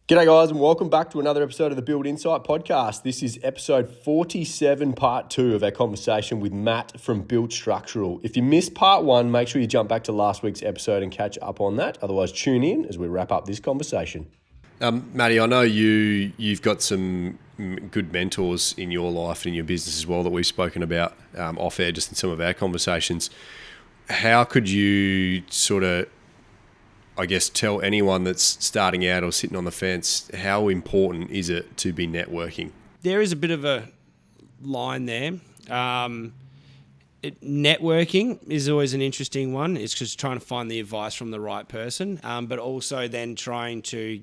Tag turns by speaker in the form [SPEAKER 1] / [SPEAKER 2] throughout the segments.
[SPEAKER 1] G'day guys and welcome back to another episode of the Build Insight podcast. This is episode 47, part 2 of our conversation with Matt from Build Structural. If you missed part 1, make sure you jump back to last week's episode and catch up on that. Otherwise, tune in as we wrap up this conversation. Matty, I know you've got some good mentors in your life and in your business as well that we've spoken about off air just in some of our conversations. How could you sort of tell anyone that's starting out or sitting on the fence, how important is it to be networking?
[SPEAKER 2] There is a bit of a line there. Networking is always an interesting one. It's just trying to find the advice from the right person, but also then trying to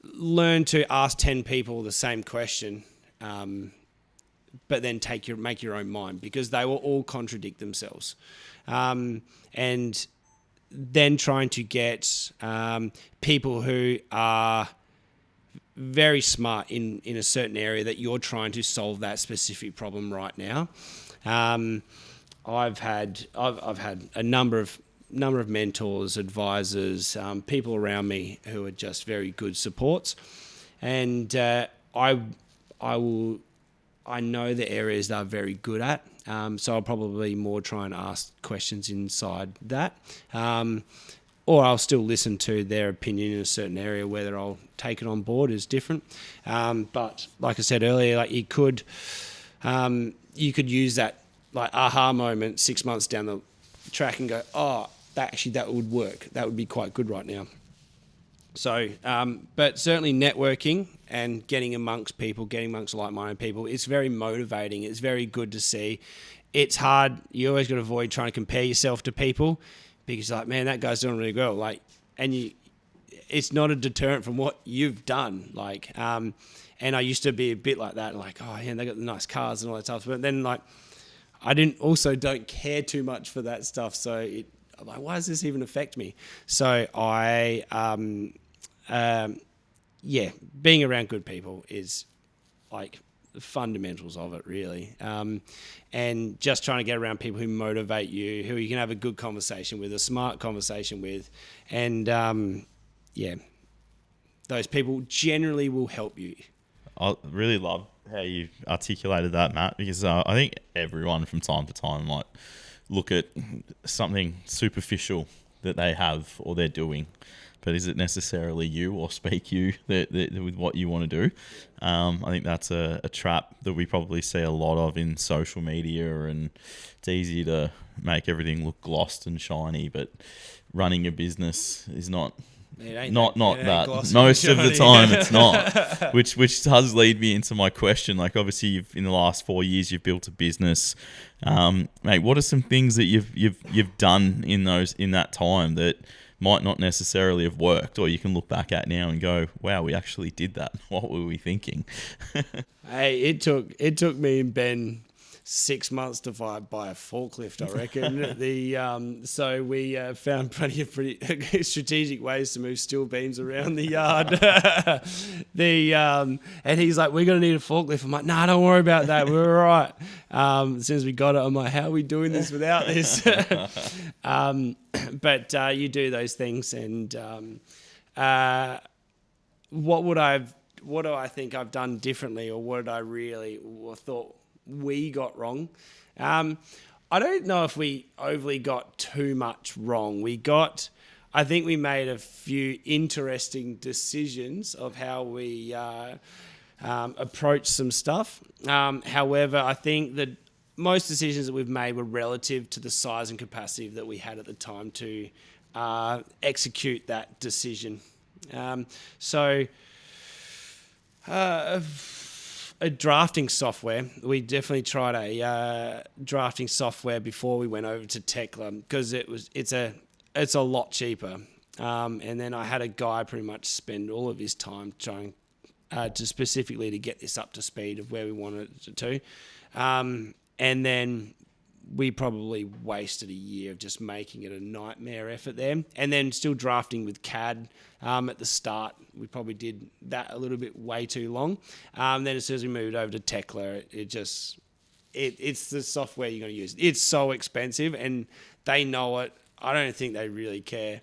[SPEAKER 2] learn to ask 10 people the same question, but then make your own mind, because they will all contradict themselves. And then trying to get people who are very smart in a certain area that you're trying to solve that specific problem right now. I've had a number of mentors, advisors, people around me who are just very good supports, and I know the areas they're very good at. So I'll probably more try and ask questions inside that. Or I'll still listen to their opinion in a certain area. Whether I'll take it on board is different. But like I said earlier, like you could use that like aha moment 6 months down the track and go, oh, that would work. That would be quite good right now. So, but certainly networking and getting amongst like-minded people, it's very motivating. It's very good to see. It's hard. You always got to avoid trying to compare yourself to people, because like, man, that guy's doing really well. Like, it's not a deterrent from what you've done. Like, and I used to be a bit like that, like, oh yeah, they got the nice cars and all that stuff. But then like, I don't care too much for that stuff. So I'm like, why does this even affect me? So being around good people is like the fundamentals of it, really. And just trying to get around people who motivate you, who you can have a good conversation with, a smart conversation with. And those people generally will help you.
[SPEAKER 3] I really love how you articulated that, Matt, because I think everyone from time to time might look at something superficial that they have or they're doing, but is it necessarily you or speak you that with what you want to do? I think that's a trap that we probably see a lot of in social media, and it's easy to make everything look glossed and shiny, but running a business is not that. Most of the time it's not, which does lead me into my question. Like, obviously in the last 4 years you've built a business, mate. What are some things that you've done in that time that might not necessarily have worked, or you can look back at now and go, wow, we actually did that? What were we thinking?
[SPEAKER 2] Hey, it took me and Ben 6 months to buy a forklift, I reckon. So we found plenty of pretty strategic ways to move steel beams around the yard. And he's like, we're going to need a forklift. I'm like, nah, don't worry about that. We're all right. As soon as we got it, I'm like, how are we doing this without this? But you do those things, and what do I think I've done differently, or what did I really thought we got wrong? I don't know if we overly got too much wrong. I think we made a few interesting decisions of how we approach some stuff. However, I think that most decisions that we've made were relative to the size and capacity that we had at the time to execute that decision. A drafting software. We definitely tried a drafting software before we went over to Tekla, because it's a lot cheaper. And then I had a guy pretty much spend all of his time trying to specifically to get this up to speed of where we wanted it to. And then we probably wasted a year of just making it a nightmare effort there. And then still drafting with CAD at the start. We probably did that a little bit way too long. Then as soon as we moved over to Tekla, it's the software you're going to use. It's so expensive, and they know it. I don't think they really care.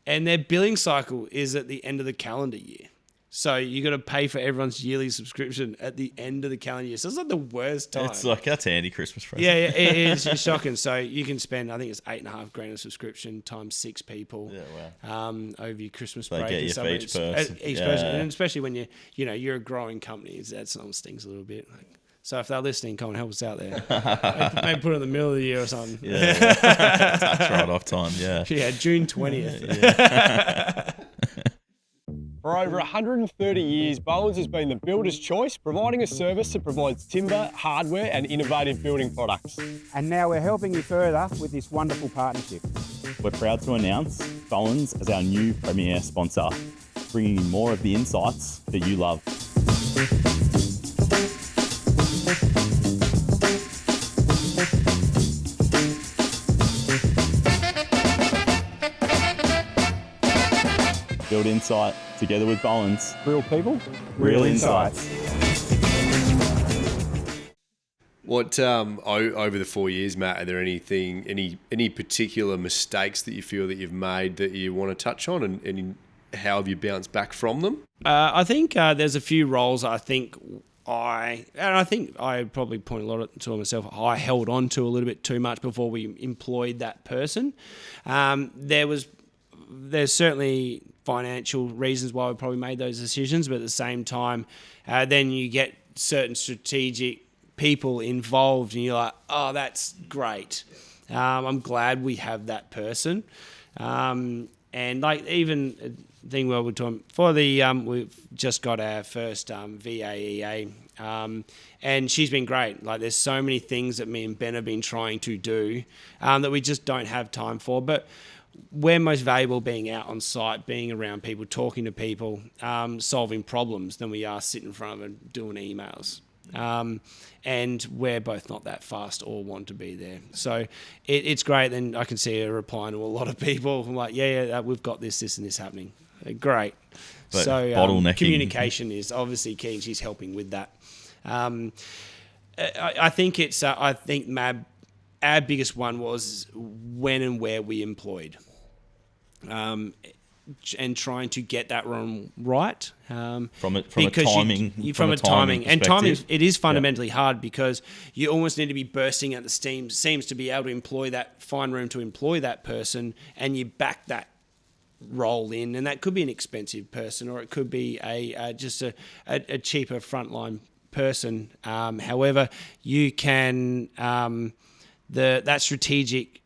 [SPEAKER 2] and their billing cycle is at the end of the calendar year. So you got to pay for everyone's yearly subscription at the end of the calendar year. So it's like the worst time.
[SPEAKER 3] It's like, that's handy Christmas present.
[SPEAKER 2] Yeah, it is. It's shocking. So you can spend, I think it's $8,500 a subscription times 6 people.
[SPEAKER 3] Yeah, wow.
[SPEAKER 2] Over your Christmas
[SPEAKER 3] They
[SPEAKER 2] break.
[SPEAKER 3] get you for each person.
[SPEAKER 2] Each person, and especially when you're a growing company, that sometimes stings a little bit. So if they're listening, come and help us out there. Maybe put it in the middle of the year or something.
[SPEAKER 3] Yeah. Tax write-off time. Yeah.
[SPEAKER 2] Yeah, June 20th.
[SPEAKER 3] Yeah.
[SPEAKER 1] For over 130 years, Bowen's has been the builder's choice, providing a service that provides timber, hardware and innovative building products.
[SPEAKER 4] And now we're helping you further with this wonderful partnership.
[SPEAKER 5] We're proud to announce Bowen's as our new premier sponsor, bringing you more of the insights that you love. Build insight together with Bowen's.
[SPEAKER 4] Real people,
[SPEAKER 5] Real insights.
[SPEAKER 1] What over the 4 years, Matt? Are there any particular mistakes that you feel that you've made that you want to touch on, and how have you bounced back from them?
[SPEAKER 2] I think there's a few roles I think I probably point a lot to myself. I held on to a little bit too much before we employed that person. There's certainly financial reasons why we probably made those decisions, but at the same time, then you get certain strategic people involved, and you're like, oh, that's great. I'm glad we have that person. And like even thing where we're talking for the we've just got our first VAEA, and she's been great. Like there's so many things that me and Ben have been trying to do that we just don't have time for, but we're most valuable being out on site, being around people, talking to people, solving problems than we are sitting in front of them doing emails. And we're both not that fast or want to be there. So it's great. Then I can see her replying to a lot of people. I'm like, yeah, we've got this and this happening. Great.
[SPEAKER 3] But
[SPEAKER 2] so
[SPEAKER 3] bottlenecking.
[SPEAKER 2] Communication is obviously key, and she's helping with that. I think Mab, our biggest one was when and where we employed. And trying to get that one right
[SPEAKER 3] From a timing
[SPEAKER 2] and timing, it is fundamentally
[SPEAKER 3] Yeah.
[SPEAKER 2] hard because you almost need to be bursting at the seams to be able to employ that, find room to employ that person, and you back that role in, and that could be an expensive person or it could be just a cheaper frontline person. However, you can that strategic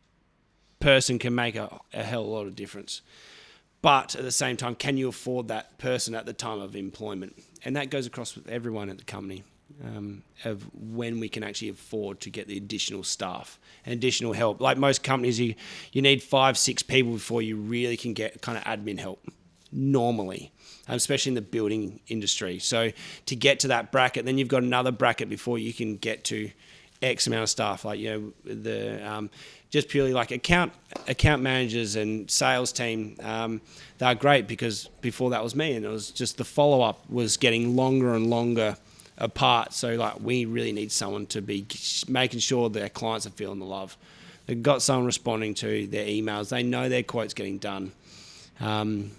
[SPEAKER 2] person can make a hell of a lot of difference. But at the same time, can you afford that person at the time of employment? And that goes across with everyone at the company, of when we can actually afford to get the additional staff and additional help. Like most companies, you need 5-6 people before you really can get kind of admin help normally, especially in the building industry. So to get to that bracket, then you've got another bracket before you can get to X amount of staff, like, the just purely like account managers and sales team. They're great because before that was me, and it was just the follow-up was getting longer and longer apart. So like we really need someone to be making sure their clients are feeling the love. They've got someone responding to their emails. They know their quote's getting done. And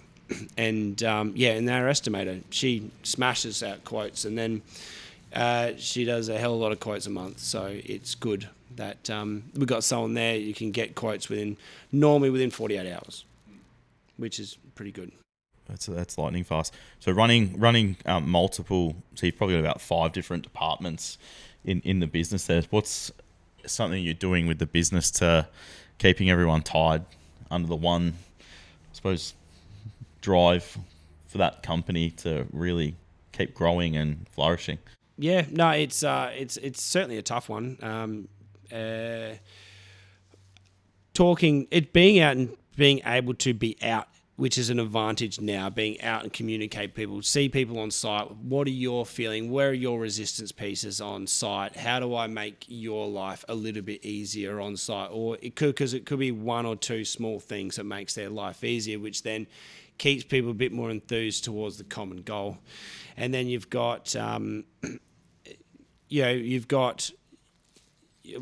[SPEAKER 2] our estimator, she smashes out quotes, and then she does a hell of a lot of quotes a month, so it's good that we've got someone there you can get quotes normally within 48 hours, which is pretty good.
[SPEAKER 3] That's lightning fast. So running multiple, so you've probably got about 5 different departments in the business there. What's something you're doing with the business to keeping everyone tied under the one, I suppose, drive for that company to really keep growing and flourishing?
[SPEAKER 2] Yeah, no, it's certainly a tough one. Being out and being able to be out, which is an advantage now, being out and communicate people, see people on site. What are you feeling? Where are your resistance pieces on site? How do I make your life a little bit easier on site? Or it could be 1 or 2 small things that makes their life easier, which then keeps people a bit more enthused towards the common goal. And then you've got,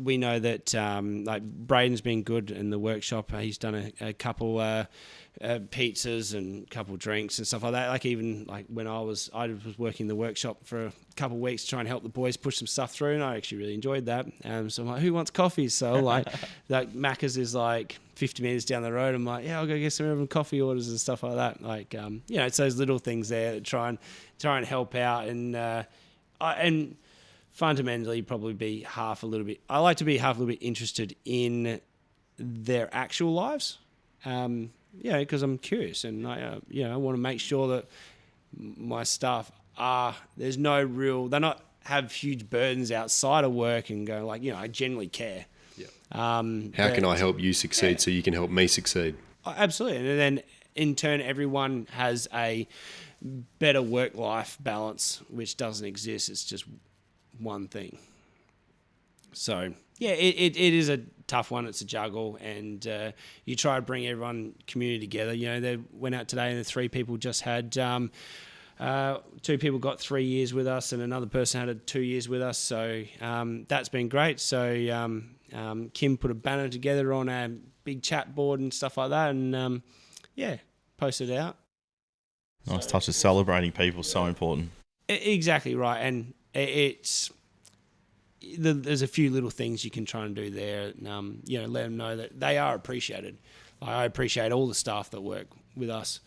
[SPEAKER 2] we know that like Braden's been good in the workshop. He's done a couple pizzas and a couple of drinks and stuff like that. Like even like when I was working the workshop for a couple of weeks to try and help the boys push some stuff through, and I actually really enjoyed that. So I'm like, who wants coffee? So like Macca's is like 50 minutes down the road. I'm like, yeah, I'll go get some everyone coffee orders and stuff like that. Like it's those little things there that try and help out, and fundamentally probably I like to be half a little bit interested in their actual lives. Because I'm curious, and I want to make sure that my staff they're not have huge burdens outside of work and go like, I genuinely care.
[SPEAKER 1] Yeah. How can I help you succeed so you can help me succeed?
[SPEAKER 2] Absolutely. And then in turn, everyone has a better work-life balance, which doesn't exist. It's just one thing. So yeah, it is a tough one. It's a juggle, and you try to bring everyone community together. They went out today, and the 3 people just had 2 people got 3 years with us, and another person had 2 years with us. So that's been great. So Kim put a banner together on a big chat board and stuff like that, and posted it out.
[SPEAKER 3] Nice touch of celebrating people, so important.
[SPEAKER 2] Exactly right, and there's a few little things you can try and do there. Let them know that they are appreciated. I appreciate all the staff that work with us,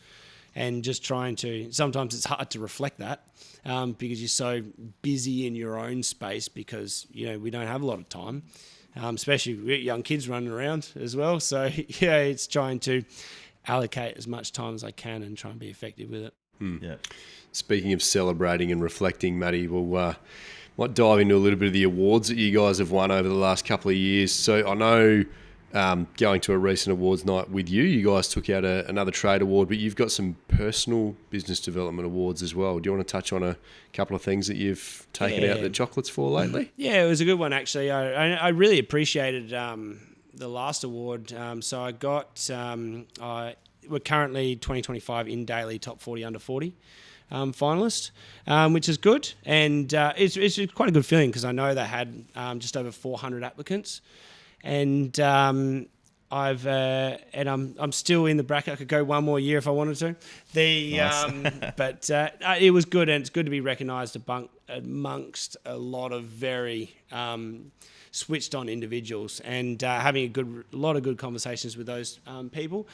[SPEAKER 2] and just trying to. Sometimes it's hard to reflect that because you're so busy in your own space because we don't have a lot of time, especially with young kids running around as well. So it's trying to allocate as much time as I can and try and be effective with it.
[SPEAKER 3] Yeah.
[SPEAKER 1] Speaking of celebrating and reflecting, Matty, we'll might dive into a little bit of the awards that you guys have won over the last couple of years. So I know going to a recent awards night with you guys took out another trade award, but you've got some personal business development awards as well. Do you want to touch on a couple of things that you've taken out the chocolates for lately?
[SPEAKER 2] Yeah, it was a good one actually. I really appreciated the last award. So I got we're currently 2025 in daily top 40 under 40. Finalist, which is good, and it's quite a good feeling because I know they had just over 400 applicants, and I'm still in the bracket. I could go one more year if I wanted to. But it was good, and it's good to be recognised amongst a lot of very switched on individuals, and having a lot of good conversations with those people.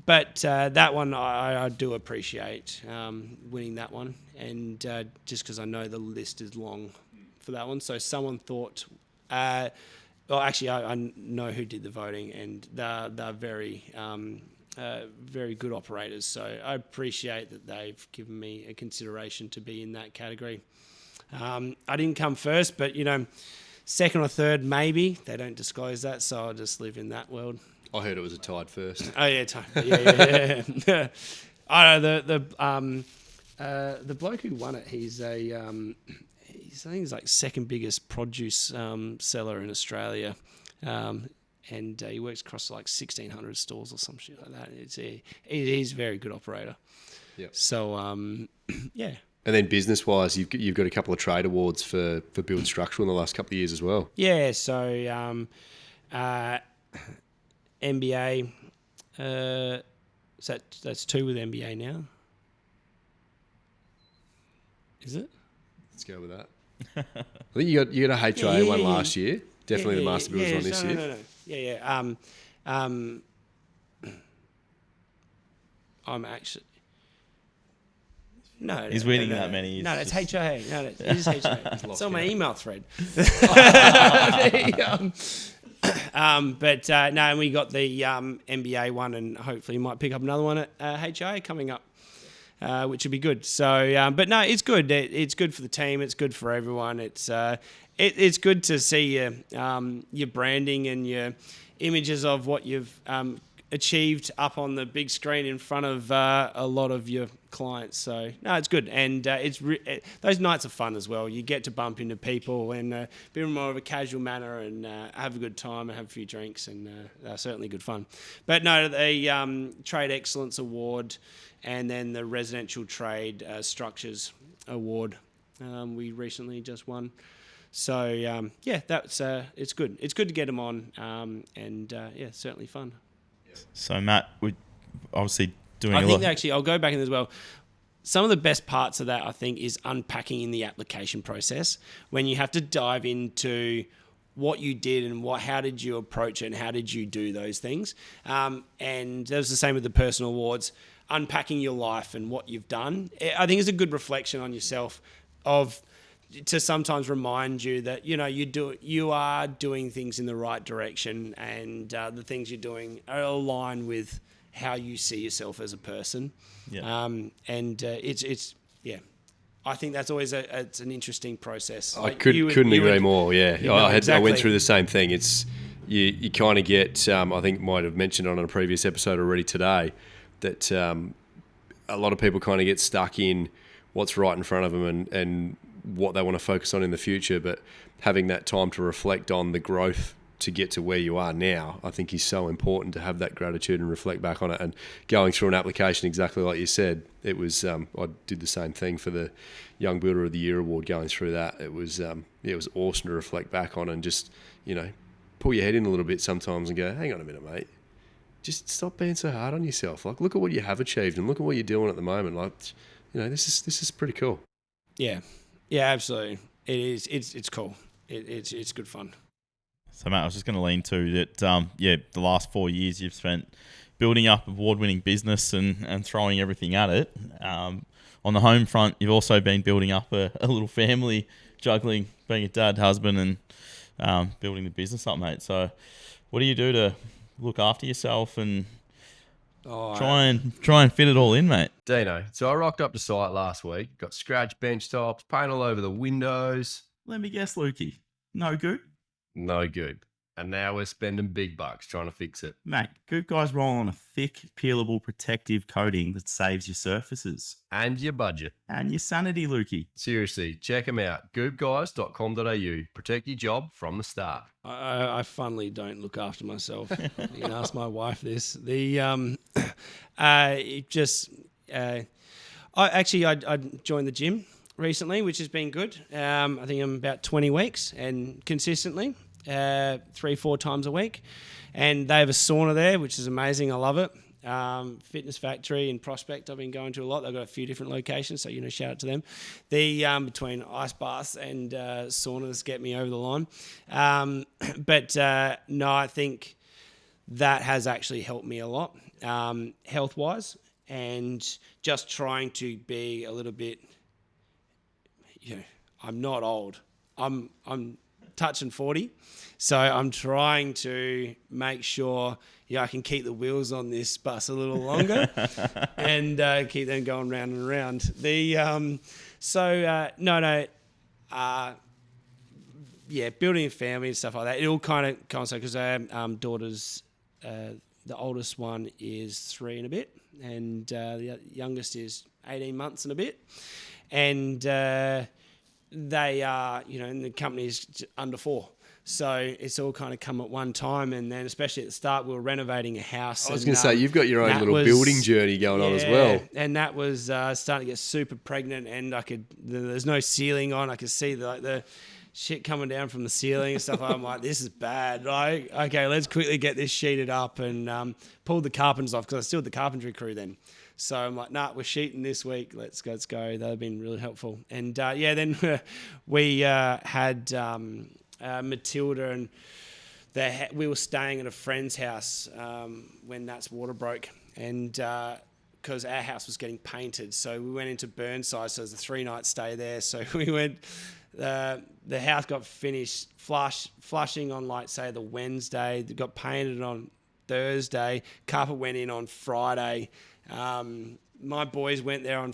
[SPEAKER 2] But that one I do appreciate winning that one, and just because I know the list is long for that one. So someone thought, I know who did the voting, and they're very very good operators. So I appreciate that they've given me a consideration to be in that category. I didn't come first, but second or third maybe. They don't disclose that, so I'll just live in that world.
[SPEAKER 1] I heard it was a tied first.
[SPEAKER 2] Oh yeah, yeah. I know the bloke who won it. I think he's like second biggest produce seller in Australia, and he works across like 1,600 stores or some shit like that. He's a very good operator.
[SPEAKER 1] Yeah.
[SPEAKER 2] So yeah.
[SPEAKER 1] And then business-wise, you've got a couple of trade awards for Build Structural in the last couple of years as well.
[SPEAKER 2] Yeah. So MBA, that's 2 with MBA now. Is it?
[SPEAKER 1] Let's go with that. I think you got a HIA one last year. Definitely the Master Builders one this year.
[SPEAKER 2] No. Yeah. I'm actually. No,
[SPEAKER 3] he's winning that many.
[SPEAKER 2] No, it's HIA. No, it is HIA. It's on my email thread. But and we got the MBA one, and hopefully you might pick up another one at HIA coming up, which would be good. So, but no, it's good. It's good for the team. It's good for everyone. It's good to see your branding and your images of what you've achieved up on the big screen in front of a lot of your clients. So no, it's good, and those nights are fun as well. You get to bump into people and be in more of a casual manner and have a good time and have a few drinks, and they're certainly good fun. But no, the Trade Excellence Award and then the Residential Trade Structures Award we recently just won. So that's it's good. It's good to get them on, and certainly fun.
[SPEAKER 3] So Matt, obviously doing
[SPEAKER 2] I
[SPEAKER 3] a
[SPEAKER 2] think
[SPEAKER 3] lot.
[SPEAKER 2] actually, I'll go back in as well. Some of the best parts of that, I think, is unpacking in the application process when you have to dive into what you did and how did you approach it and how did you do those things. And that was the same with the personal awards, unpacking your life and what you've done. I think it's a good reflection on yourself to sometimes remind you that, you are doing things in the right direction, and the things you're doing are aligned with how you see yourself as a person.
[SPEAKER 3] Yeah.
[SPEAKER 2] It's I think that's always it's an interesting process.
[SPEAKER 1] I couldn't agree more. Yeah, I
[SPEAKER 2] exactly.
[SPEAKER 1] went through the same thing. It's you kind of get. I think might have mentioned on a previous episode already today that a lot of people kind of get stuck in what's right in front of them and what they want to focus on in the future. But having that time to reflect on the growth to get to where you are now, I think is so important to have that gratitude and reflect back on it. And going through an application, exactly like you said, it was. I did the same thing for the Young Builder of the Year award. Going through that, it was awesome to reflect back on and just pull your head in a little bit sometimes and go, hang on a minute, mate. Just stop being so hard on yourself. Like, look at what you have achieved and look at what you're doing at the moment. Like, this is pretty cool.
[SPEAKER 2] Yeah, absolutely. It is. It's cool. It's good fun.
[SPEAKER 3] So, Matt, I was just going to lean to that, the last 4 years you've spent building up award-winning business and throwing everything at it. On the home front, you've also been building up a little family, juggling, being a dad, husband, and building the business up, mate. So what do you do to look after yourself and try and fit it all in, mate?
[SPEAKER 1] Dino, so I rocked up to site last week, got scratch bench tops, paint all over the windows.
[SPEAKER 5] Let me guess, Lukey. No goop?
[SPEAKER 1] No good. And now we're spending big bucks trying to fix it.
[SPEAKER 5] Mate, Goop Guys roll on a thick, peelable, protective coating that saves your surfaces.
[SPEAKER 1] And your budget.
[SPEAKER 5] And your sanity, Lukey.
[SPEAKER 1] Seriously, check them out. goopguys.com.au. Protect your job from the start.
[SPEAKER 2] I funnily don't look after myself. You can ask my wife this. I joined the gym recently, which has been good. I think I'm about 20 weeks and consistently 3-4 times a week, and they have a sauna there, which is amazing. I love it. Fitness Factory in Prospect I've been going to a lot. They've got a few different locations, so shout out to them. The between ice baths and saunas get me over the line. No, I think that has actually helped me a lot health wise, and just trying to be a little bit. I'm not old. I'm touching 40, so I'm trying to make sure I can keep the wheels on this bus a little longer and keep them going round and round. Building a family and stuff like that. It all kind of coincides because I have daughters. The oldest one is 3 and a bit, and the youngest is 18 months and a bit, and they are, and the company is under 4. So it's all kind of come at one time. And then especially at the start, we were renovating a house.
[SPEAKER 1] I was going to say, you've got your own little building journey going on as well.
[SPEAKER 2] And that was starting to get super pregnant, and there's no ceiling on. I could see the shit coming down from the ceiling and stuff. I'm like, this is bad. Right? Okay, let's quickly get this sheeted up, and pulled the carpenters off because I was still with the carpentry crew then. So I'm like, we're sheeting this week. Let's go. They've been really helpful. And then we had Matilda, and we were staying at a friend's house when Nat's water broke, and because our house was getting painted, so we went into Burnside. So it was a 3-night stay there. So we went. The house got finished flushing on say the Wednesday. It got painted on Thursday. Carpet went in on Friday. My boys went there on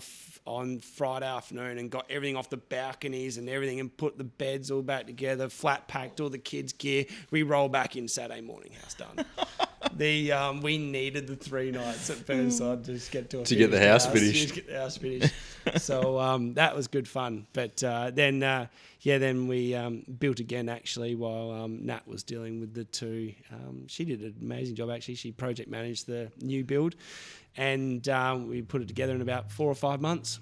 [SPEAKER 2] Friday afternoon and got everything off the balconies and everything, and put the beds all back together, flat packed all the kids' gear. We roll back in Saturday morning, house done. We needed the 3 nights at Burnside to just get to
[SPEAKER 1] get the house finished.
[SPEAKER 2] To get the house finished. So that was good fun. But then we built again actually while Nat was dealing with the 2. She did an amazing job actually. She project managed the new build, and we put it together in about 4 or 5 months.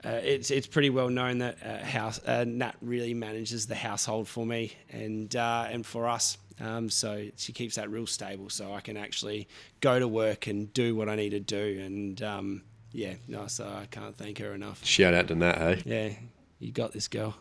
[SPEAKER 2] it's pretty well known that Nat really manages the household for me and for us. So she keeps that real stable, so I can actually go to work and do what I need to do. And so I can't thank her enough.
[SPEAKER 1] Shout out to Nat, hey?
[SPEAKER 2] Yeah, you got this, girl.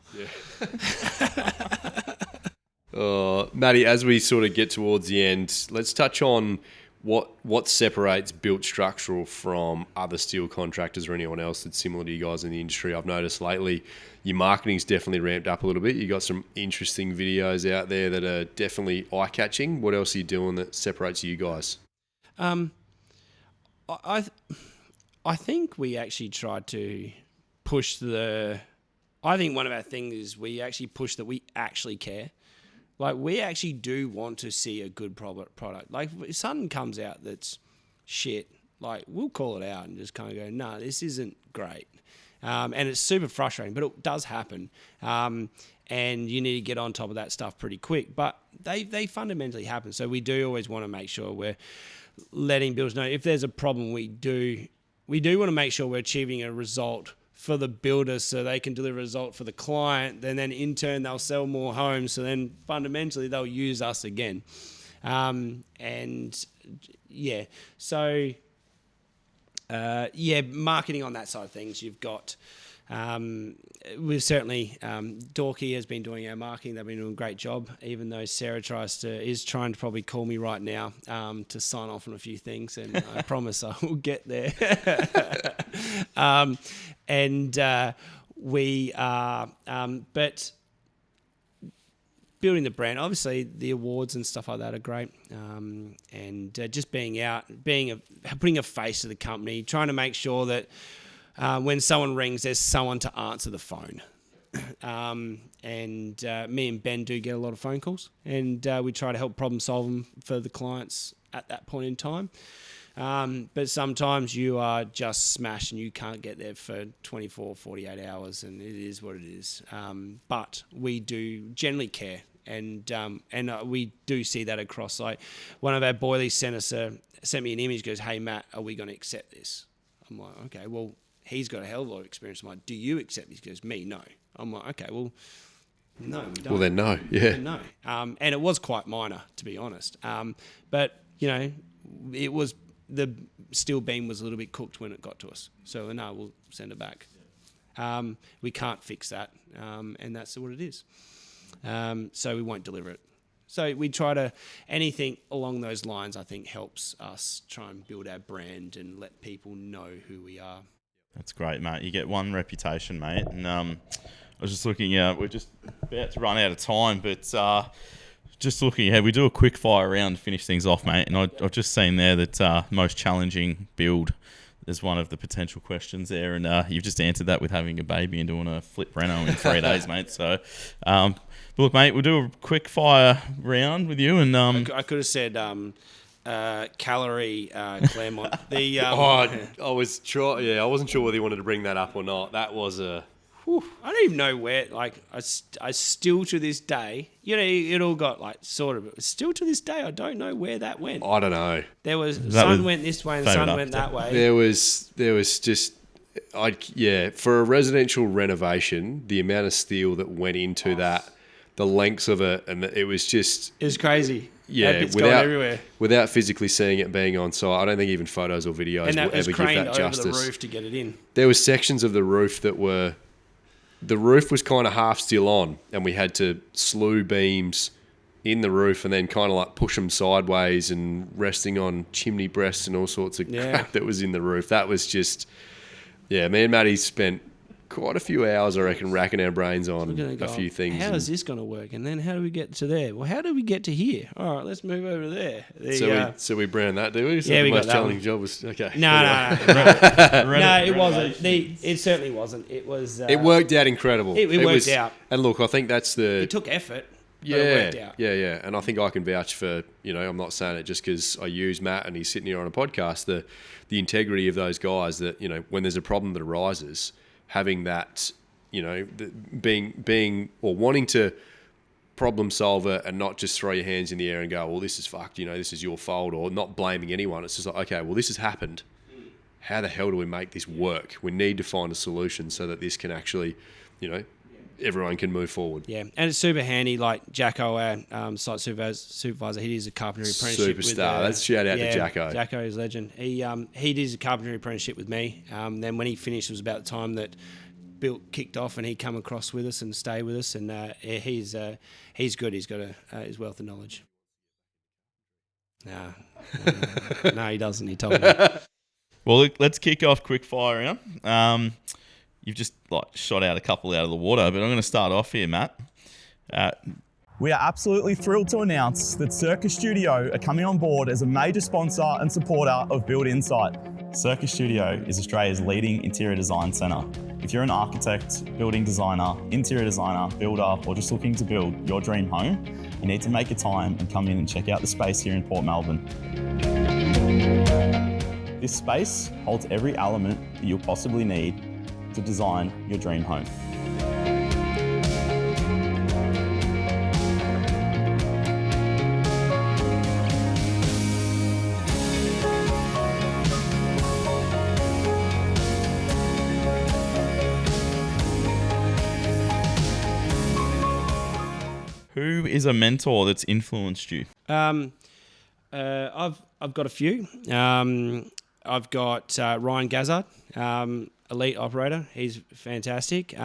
[SPEAKER 1] Matty, as we sort of get towards the end, let's touch on what separates Built Structural from other steel contractors or anyone else that's similar to you guys in the industry. I've noticed lately your marketing's definitely ramped up a little bit. You got some interesting videos out there that are definitely eye-catching. What else are you doing that separates you guys?
[SPEAKER 2] I think we actually tried to push I think one of our things is we actually push that we actually care. Like, we actually do want to see a good product. Like, if something comes out that's shit, like, we'll call it out and just kind of go, no, this isn't great. And it's super frustrating, but it does happen. And you need to get on top of that stuff pretty quick. But they fundamentally happen. So we do always want to make sure we're letting builders know if there's a problem. We do want to make sure we're achieving a result for the builder so they can deliver a result for the client. Then in turn, they'll sell more homes. So then fundamentally, they'll use us again. Marketing on that side of things, you've got, we've certainly, Dorky has been doing our marketing. They've been doing a great job, even though Sarah is trying to probably call me right now to sign off on a few things, and I promise I will get there. But building the brand, obviously the awards and stuff like that are great. Just being out, putting a face to the company, trying to make sure that when someone rings, there's someone to answer the phone. Me and Ben do get a lot of phone calls, and we try to help problem solve them for the clients at that point in time. But sometimes you are just smashed and you can't get there for 24, 48 hours, and it is what it is. But we do generally care, and we do see that across. Like, one of our boilies sent me an image, goes, "Hey Matt, are we going to accept this?" I'm like, okay, well, he's got a hell of a lot of experience. I'm like, "Do you accept this?" He goes, "Me, no." I'm like, okay, well, no, we don't.
[SPEAKER 1] Well, then no, yeah.
[SPEAKER 2] No. And it was quite minor, to be honest. But, it was, the steel beam was a little bit cooked when it got to us. So, no, we'll send it back. We can't fix that, and that's what it is. So we won't deliver it. So we try to, anything along those lines, I think, helps us try and build our brand and let people know who we are.
[SPEAKER 3] That's great, mate. You get one reputation, mate. And I was just looking, we're just about to run out of time, but just looking ahead, we do a quick fire round to finish things off, mate. And I've just seen there that most challenging build is one of the potential questions there. And you've just answered that with having a baby and doing a flip reno in 3 days, mate. So, but look, mate, we'll do a quick fire round with you. And
[SPEAKER 2] I could have said calorie Claremont.
[SPEAKER 1] I wasn't sure whether you wanted to bring that up or not. That was a...
[SPEAKER 2] I don't even know where, like, I still to this day, it all got, like, sort of, but still to this day, I don't know where that went.
[SPEAKER 1] I don't know.
[SPEAKER 2] There was, sun went this way and the sun went that way.
[SPEAKER 1] There was just, for a residential renovation, the amount of steel that went into that, the lengths of it, and it was just...
[SPEAKER 2] It was crazy.
[SPEAKER 1] Yeah, without physically seeing it being on site, I don't think even photos or videos will ever give that justice.
[SPEAKER 2] And that was craned over the roof to get it in.
[SPEAKER 1] There were sections of the roof that were... The roof was kind of half still on, and we had to slew beams in the roof and then kind of like push them sideways and resting on chimney breasts and all sorts of crap that was in the roof. That was just... Yeah, me and Matty spent quite a few hours, I reckon, racking our brains on a few things.
[SPEAKER 2] How is this going to work? And then how do we get to there? Well, how do we get to here? All right, let's move over to there.
[SPEAKER 1] So we brand that, do we? So
[SPEAKER 2] yeah,
[SPEAKER 1] the
[SPEAKER 2] we got
[SPEAKER 1] most
[SPEAKER 2] that
[SPEAKER 1] challenging
[SPEAKER 2] one.
[SPEAKER 1] job was... Okay.
[SPEAKER 2] No, it wasn't. It certainly wasn't. It was...
[SPEAKER 1] it worked out incredible.
[SPEAKER 2] It worked out.
[SPEAKER 1] And look, I think that's the...
[SPEAKER 2] It took effort.
[SPEAKER 1] Yeah,
[SPEAKER 2] but it worked out.
[SPEAKER 1] Yeah. And I think I can vouch for, I'm not saying it just because I use Matt and he's sitting here on a podcast, the integrity of those guys that, when there's a problem that arises, having that, being or wanting to problem solve it and not just throw your hands in the air and go, well, this is fucked, this is your fault, or not blaming anyone. It's just like, okay, well, this has happened. how the hell do we make this work? We need to find a solution so that this can actually, everyone can move forward.
[SPEAKER 2] Yeah, and it's super handy. Like Jacko, our site supervisor, he does a carpentry apprenticeship.
[SPEAKER 1] Superstar. Let's shout out to Jacko.
[SPEAKER 2] Jacko is a legend. He did a carpentry apprenticeship with me. Then when he finished, it was about the time that Built kicked off, and he come across with us and stay with us. And he's good. He's got his wealth of knowledge. No, he doesn't. He told me.
[SPEAKER 3] Well, let's kick off quick fire round. You've just shot out a couple out of the water, but I'm going to start off here, Matt.
[SPEAKER 5] We are absolutely thrilled to announce that Circus Studio are coming on board as a major sponsor and supporter of Build Insight. Circus Studio is Australia's leading interior design centre. If you're an architect, building designer, interior designer, builder, or just looking to build your dream home, you need to make a time and come in and check out the space here in Port Melbourne. This space holds every element that you'll possibly need to design your dream home.
[SPEAKER 3] Who is a mentor that's influenced you?
[SPEAKER 2] I've got a few. I've got Ryan Gazzard, elite operator. He's fantastic.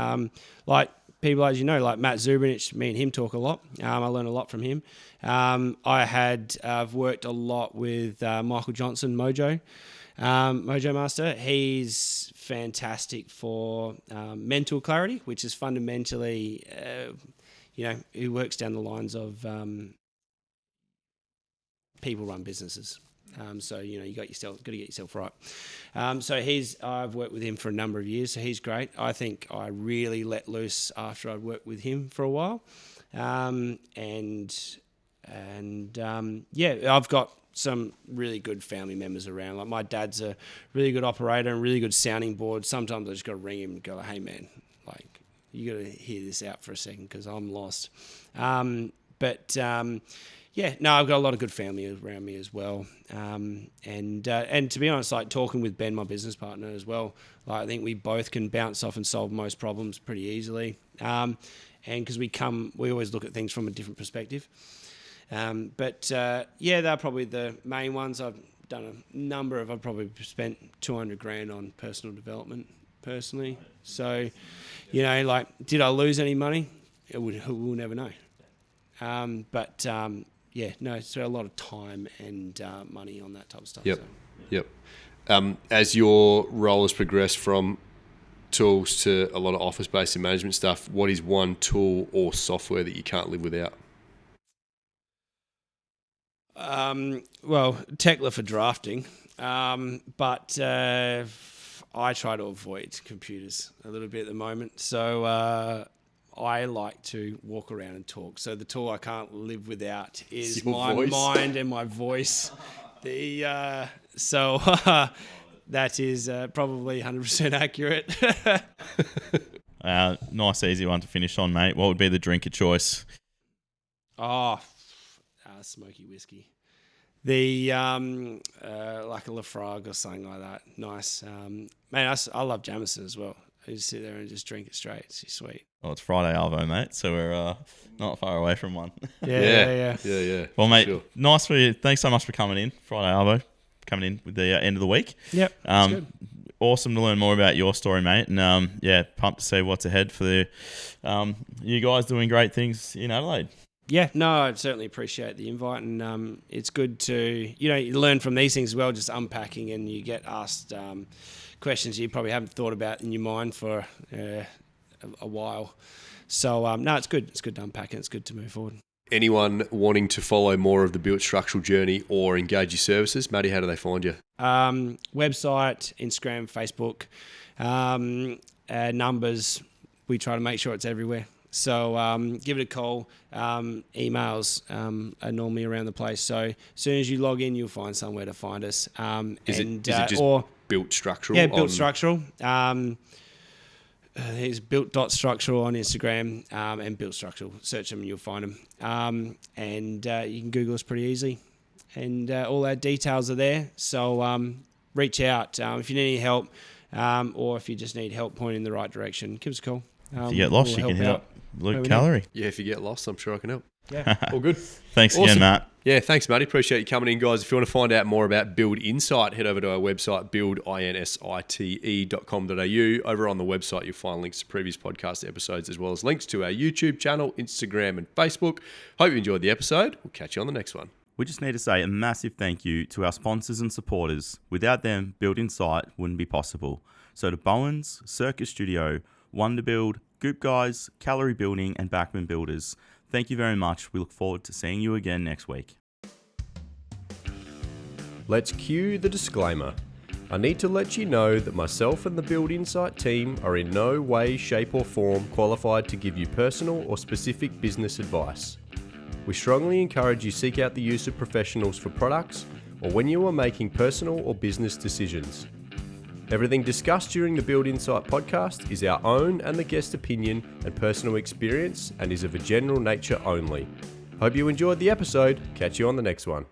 [SPEAKER 2] Like people, as you know, like Matt Zubrinich, me and him talk a lot. I learn a lot from him. I've worked a lot with Michael Johnson, Mojo Master. He's fantastic for mental clarity, which is fundamentally, he works down the lines of people run businesses. So you got to get yourself right. I've worked with him for a number of years, so he's great. I think I really let loose after I'd worked with him for a while, I've got some really good family members around. Like my dad's a really good operator and really good sounding board. Sometimes I just got to ring him and go, "Hey man, you got to hear this out for a second because I'm lost." I've got a lot of good family around me as well. And to be honest, talking with Ben, my business partner as well, I think we both can bounce off and solve most problems pretty easily. And because we always look at things from a different perspective. They're probably the main ones. I've done I've probably spent $200,000 on personal development personally. So, did I lose any money? We'll never know. It's a lot of time and money on that type of stuff.
[SPEAKER 1] Yep. As your role has progressed from tools to a lot of office-based and management stuff, what is one tool or software that you can't live without?
[SPEAKER 2] Tekla for drafting, but I try to avoid computers a little bit at the moment. So I like to walk around and talk. So the tool I can't live without is my mind and my voice. That is probably 100% accurate.
[SPEAKER 3] Nice, easy one to finish on, mate. What would be the drink of choice?
[SPEAKER 2] Smoky whiskey. The like a Lafroig or something like that. Nice. I love Jameson as well. I just sit there and just drink it straight. It's just sweet.
[SPEAKER 3] Oh, it's Friday Arvo, mate. So we're not far away from one.
[SPEAKER 2] Yeah.
[SPEAKER 3] Well, mate, sure. Nice for you. Thanks so much for coming in, Friday Arvo, coming in with the end of the week.
[SPEAKER 2] Yep. Good.
[SPEAKER 3] Awesome to learn more about your story, mate. And pumped to see what's ahead for you guys doing great things in Adelaide.
[SPEAKER 2] Yeah, no, I certainly appreciate the invite, and it's good to you learn from these things as well. Just unpacking, and you get asked questions you probably haven't thought about in your mind for a while. So it's good. It's good to unpack, and it's good to move forward.
[SPEAKER 1] Anyone wanting to follow more of the Built Structural journey or engage your services, Matty, how do they find you?
[SPEAKER 2] Website, Instagram, Facebook, numbers. We try to make sure it's everywhere. So give it a call. Emails are normally around the place. So as soon as you log in, you'll find somewhere to find us.
[SPEAKER 1] Is it just Built Structural?
[SPEAKER 2] Yeah, Built Structural. There's built.structural on Instagram and Built Structural. Search them and you'll find them. And you can Google us pretty easily. And all our details are there. So, reach out if you need any help, or if you just need help pointing in the right direction. Give us a call.
[SPEAKER 3] If you get lost, you can hit up Luke Calorie.
[SPEAKER 1] Yeah, if you get lost, I'm sure I can help.
[SPEAKER 2] Yeah.
[SPEAKER 1] All good.
[SPEAKER 3] Thanks again, Matt.
[SPEAKER 1] Yeah, thanks, Matty. Appreciate you coming in, guys. If you want to find out more about Build Insight, head over to our website, buildinsite.com.au. Over on the website, you'll find links to previous podcast episodes, as well as links to our YouTube channel, Instagram, and Facebook. Hope you enjoyed the episode. We'll catch you on the next one.
[SPEAKER 5] We just need to say a massive thank you to our sponsors and supporters. Without them, Build Insight wouldn't be possible. So to Bowens, Circus Studio, Wonderbuild, Goop Guys, Calorie Building, and Backman Builders, thank you very much. We look forward to seeing you again next week.
[SPEAKER 1] Let's cue the disclaimer. I need to let you know that myself and the Build Insight team are in no way, shape or form qualified to give you personal or specific business advice. We strongly encourage you seek out the use of professionals for products or when you are making personal or business decisions. Everything discussed during the Build Insight podcast is our own and the guest opinion and personal experience and is of a general nature only. Hope you enjoyed the episode. Catch you on the next one.